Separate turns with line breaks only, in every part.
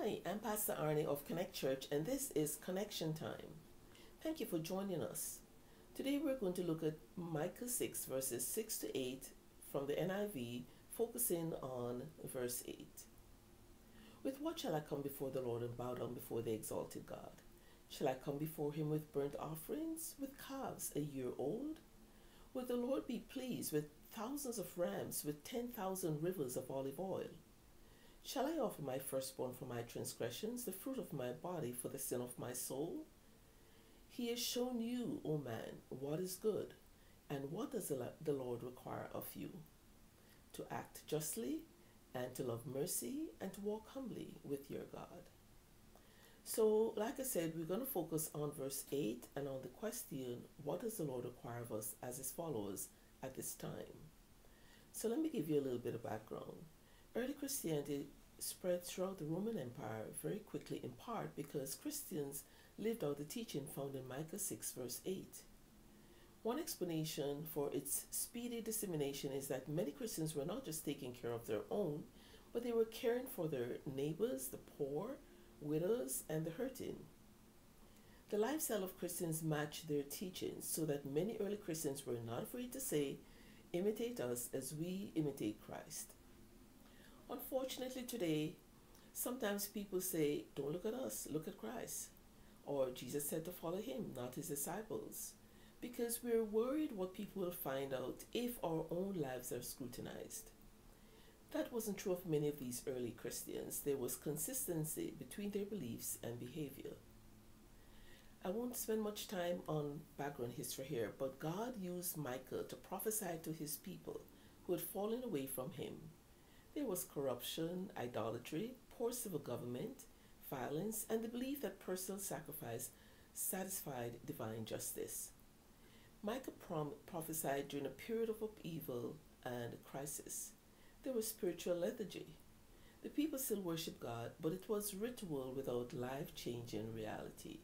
Hi, I'm Pastor Arnie of Connect Church, and this is Connection Time. Thank you for joining us. Today we're going to look at Micah 6, verses 6 to 8 from the NIV, focusing on verse 8. With what shall I come before the Lord and bow down before the Exalted God? Shall I come before him with burnt offerings, with calves a year old? Will the Lord be pleased with thousands of rams, with 10,000 rivers of olive oil? Shall I offer my firstborn for my transgressions, the fruit of my body for the sin of my soul? He has shown you, O man, what is good, and what does the Lord require of you? To act justly, and to love mercy, and to walk humbly with your God. So, like I said, we're going to focus on verse 8 and on the question, what does the Lord require of us as his followers at this time? So let me give you a little bit of background. Early Christianity spread throughout the Roman Empire very quickly, in part because Christians lived out the teaching found in Micah 6 verse 8. One explanation for its speedy dissemination is that many Christians were not just taking care of their own, but they were caring for their neighbors, the poor, widows, and the hurting. The lifestyle of Christians matched their teachings, so that many early Christians were not afraid to say, imitate us as we imitate Christ. Unfortunately today, sometimes people say, don't look at us, look at Christ. Or Jesus said to follow him, not his disciples. Because we're worried what people will find out if our own lives are scrutinized. That wasn't true of many of these early Christians. There was consistency between their beliefs and behavior. I won't spend much time on background history here, but God used Micah to prophesy to his people who had fallen away from him. There was corruption, idolatry, poor civil government, violence, and the belief that personal sacrifice satisfied divine justice. Micah prophesied during a period of upheaval and crisis. There was spiritual lethargy. The people still worshiped God, but it was ritual without life-changing reality.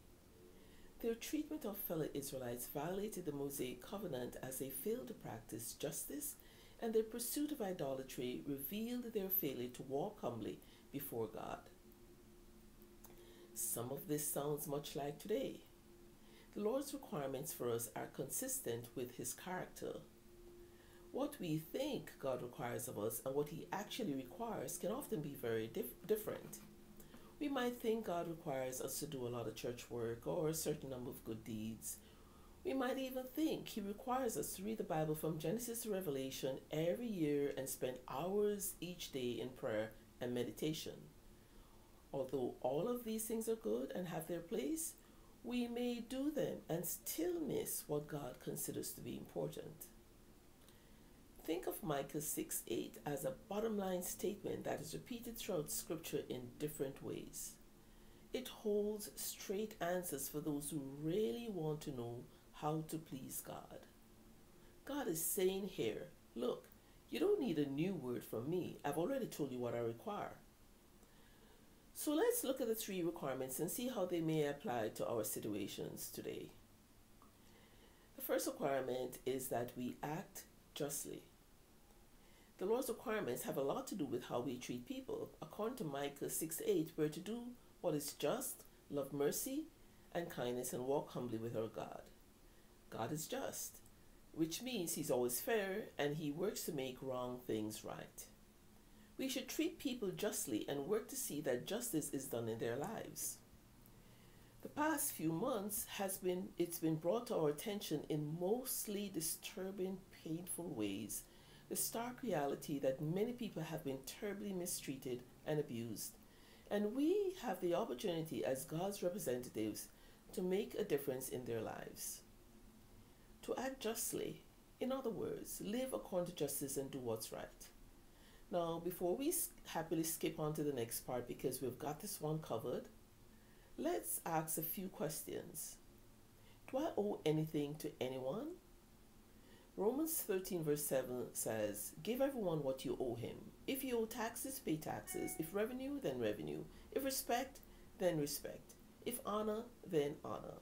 Their treatment of fellow Israelites violated the Mosaic covenant as they failed to practice justice, and their pursuit of idolatry revealed their failure to walk humbly before God. Some of this sounds much like today. The Lord's requirements for us are consistent with his character. What we think God requires of us and what he actually requires can often be very different. We might think God requires us to do a lot of church work or a certain number of good deeds. We might even think he requires us to read the Bible from Genesis to Revelation every year and spend hours each day in prayer and meditation. Although all of these things are good and have their place, we may do them and still miss what God considers to be important. Think of Micah 6:8 as a bottom line statement that is repeated throughout Scripture in different ways. It holds straight answers for those who really want to know how to please God. God is saying here, look, you don't need a new word from me. I've already told you what I require. So let's look at the three requirements and see how they may apply to our situations today. The first requirement is that we act justly. The Lord's requirements have a lot to do with how we treat people. According to Micah 6:8, we're to do what is just, love mercy and kindness, and walk humbly with our God. God is just, which means he's always fair and he works to make wrong things right. We should treat people justly and work to see that justice is done in their lives. The past few months it's been brought to our attention in mostly disturbing, painful ways, the stark reality that many people have been terribly mistreated and abused, and we have the opportunity as God's representatives to make a difference in their lives. To act justly, in other words, live according to justice and do what's right. Now, before we happily skip on to the next part because we've got this one covered, let's ask a few questions. Do I owe anything to anyone? Romans 13 verse 7 says, give everyone what you owe him. If you owe taxes, pay taxes. If revenue, then revenue. If respect, then respect. If honor, then honor.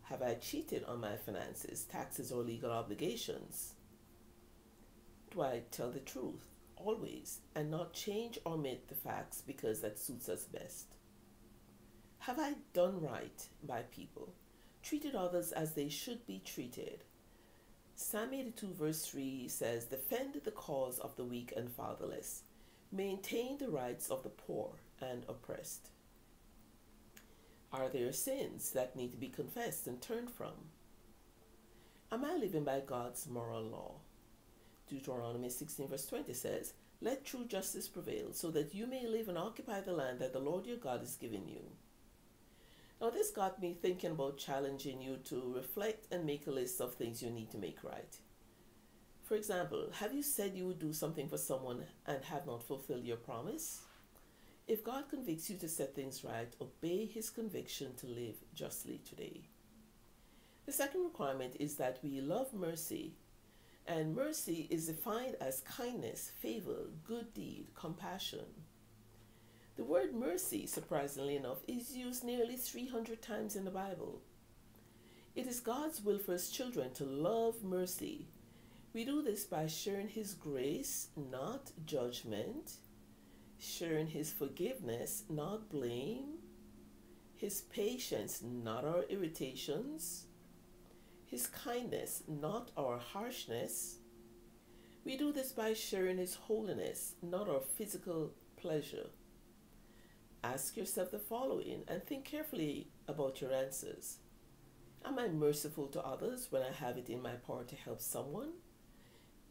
Have I cheated on my finances, taxes, or legal obligations? Do I tell the truth? always, and not change or omit the facts because that suits us best. Have I done right by people, treated others as they should be treated? Psalm 82 verse 3 says, "Defend the cause of the weak and fatherless. Maintain the rights of the poor and oppressed." Are there sins that need to be confessed and turned from? Am I living by God's moral law? Deuteronomy 16 verse 20 says, "Let true justice prevail, so that you may live and occupy the land that the Lord your God is giving you." Now this got me thinking about challenging you to reflect and make a list of things you need to make right. For example, have you said you would do something for someone and have not fulfilled your promise? If God convicts you to set things right, obey his conviction to live justly today. The second requirement is that we love mercy, and mercy is defined as kindness, favor, good deed, compassion. The word mercy, surprisingly enough, is used nearly 300 times in the Bible. It is God's will for his children to love mercy. We do this by sharing his grace, not judgment, sharing his forgiveness, not blame, his patience, not our irritations, his kindness, not our harshness. We do this by sharing his holiness, not our physical pleasure. Ask yourself the following and think carefully about your answers. Am I merciful to others when I have it in my power to help someone?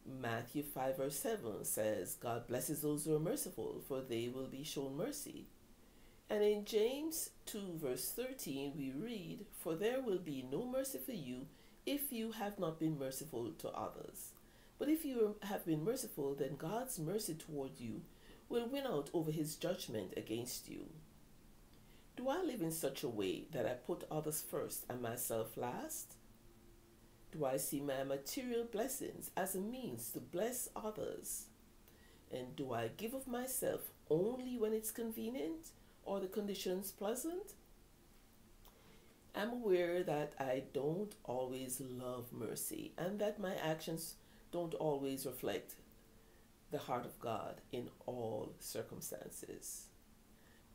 Matthew 5 verse 7 says, "God blesses those who are merciful, for they will be shown mercy." And in James 2 verse 13 we read, "For there will be no mercy for you if you have not been merciful to others. But if you have been merciful, then God's mercy toward you will win out over his judgment against you." Do I live in such a way that I put others first and myself last? Do I see my material blessings as a means to bless others? And do I give of myself only when it's convenient or the conditions pleasant? I'm aware that I don't always love mercy and that my actions don't always reflect the heart of God in all circumstances.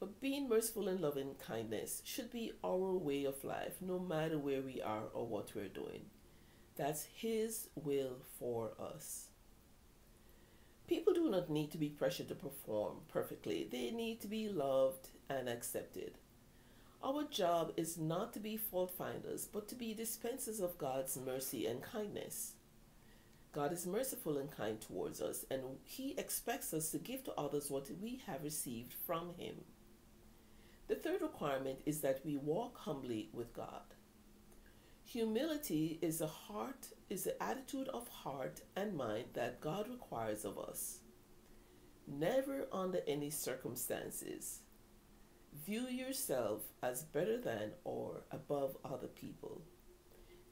But being merciful and loving kindness should be our way of life, no matter where we are or what we're doing. That's his will for us. People do not need to be pressured to perform perfectly. They need to be loved and accepted. Our job is not to be fault finders, but to be dispensers of God's mercy and kindness. God is merciful and kind towards us, and he expects us to give to others what we have received from him. The third requirement is that we walk humbly with God. Humility is the attitude of heart and mind that God requires of us. Never under any circumstances view yourself as better than or above other people.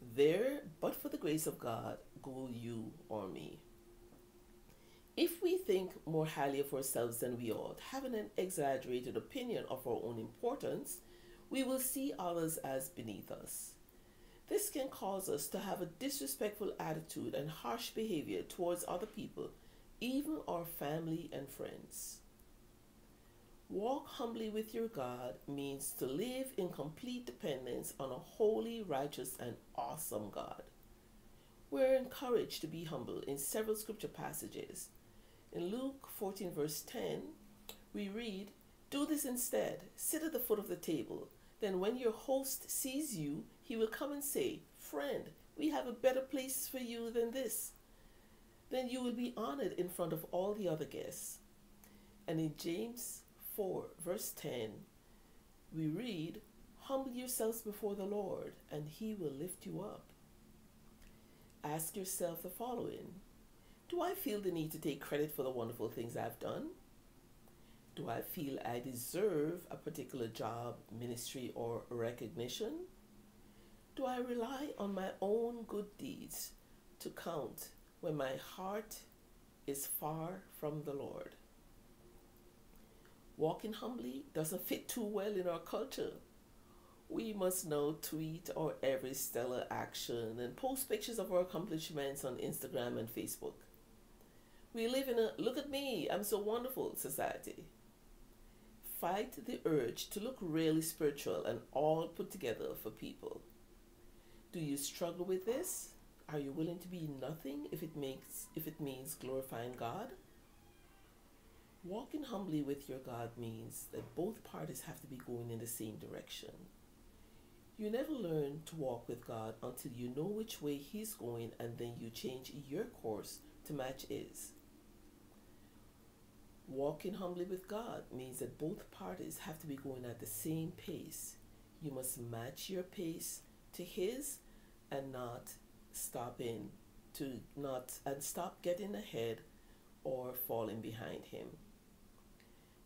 There, but for the grace of God, go you or me. If we think more highly of ourselves than we ought, having an exaggerated opinion of our own importance, we will see others as beneath us. This can cause us to have a disrespectful attitude and harsh behavior towards other people, even our family and friends. Walk humbly with your God means to live in complete dependence on a holy, righteous, and awesome God. We're encouraged to be humble in several scripture passages. In Luke 14 verse 10, we read, "Do this instead. Sit at the foot of the table. Then when your host sees you, he will come and say, 'Friend, we have a better place for you than this.' Then you will be honored in front of all the other guests." And in James 4 verse 10, we read, "Humble yourselves before the Lord, and he will lift you up." Ask yourself the following. Do I feel the need to take credit for the wonderful things I've done? Do I feel I deserve a particular job, ministry, or recognition? Do I rely on my own good deeds to count when my heart is far from the Lord? Walking humbly doesn't fit too well in our culture. We must now tweet our every stellar action and post pictures of our accomplishments on Instagram and Facebook. We live in a look at me, I'm so wonderful society. Fight the urge to look really spiritual and all put together for people. Do you struggle with this? Are you willing to be nothing if it means glorifying God? Walking humbly with your God means that both parties have to be going in the same direction. You never learn to walk with God until you know which way He's going and then you change your course to match His. Walking humbly with God means that both parties have to be going at the same pace. You must match your pace to His and stop getting ahead or falling behind Him.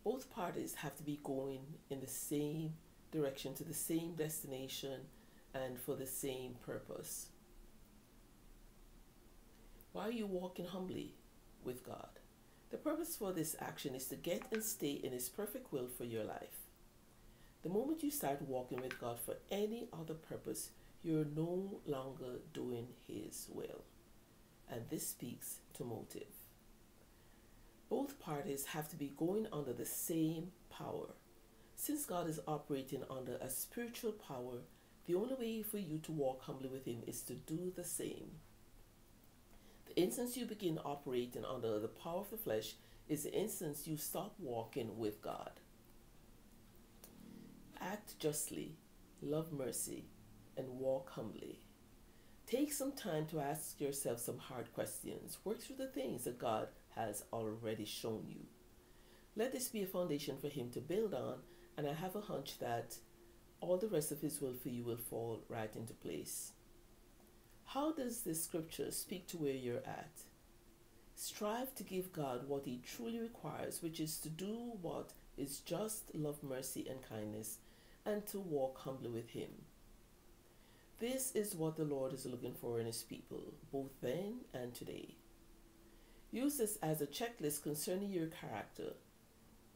Both parties have to be going in the same direction to the same destination and for the same purpose. Why are you walking humbly with God? The purpose for this action is to get and stay in His perfect will for your life. The moment you start walking with God for any other purpose, you're no longer doing His will. And this speaks to motive. Both parties have to be going under the same power. Since God is operating under a spiritual power, the only way for you to walk humbly with Him is to do the same. The instant you begin operating under the power of the flesh is the instant you stop walking with God. Act justly, love mercy, and walk humbly. Take some time to ask yourself some hard questions. Work through the things that God has already shown you. Let this be a foundation for Him to build on, and I have a hunch that all the rest of His will for you will fall right into place. How does this scripture speak to where you're at? Strive to give God what He truly requires, which is to do what is just, love mercy and kindness, and to walk humbly with Him. This is what the Lord is looking for in His people, both then and today. Use this as a checklist concerning your character.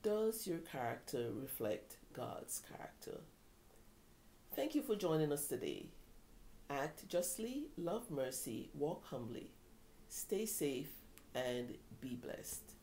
Does your character reflect God's character? Thank you for joining us today. Act justly, love mercy, walk humbly. Stay safe and be blessed.